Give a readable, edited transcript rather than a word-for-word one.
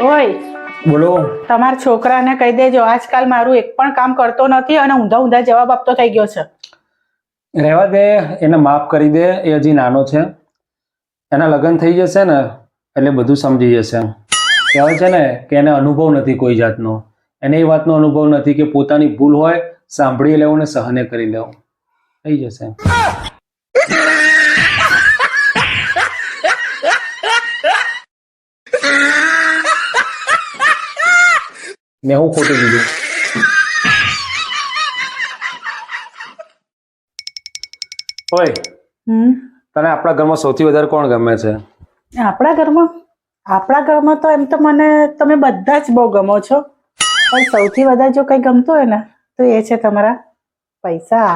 ઓય, બોલો. તમારા છોકરાને કહી દેજો આજકાલ મારું એક પણ કામ કરતો નથી અને ઊંધા ઊંધા જવાબ આપતો થઈ ગયો છે. રહેવા દે, એને માફ કરી દે. એ હજી નાનો છે, એના લગ્ન થઈ જશે ને એટલે બધું સમજી જશે. કહેવાય છે ને કે એને અનુભવ નથી કોઈ જાતનો. એને એ વાતનો અનુભવ નથી કે પોતાની ભૂલ હોય સાંભળી લેવું ને સહને કરી લેવું. થઈ જશે. મેં હું ખોટું કીધું? ઓય, તને આપણા ઘરમાં સૌથી વધારે કોણ ગમે છે? આપણા ઘરમાં તો એમ તો મને તમે બધા જ બહુ ગમો છો, પણ સૌથી વધારે જો કંઈ ગમતું હોય ને તો એ છે તમારા પૈસા.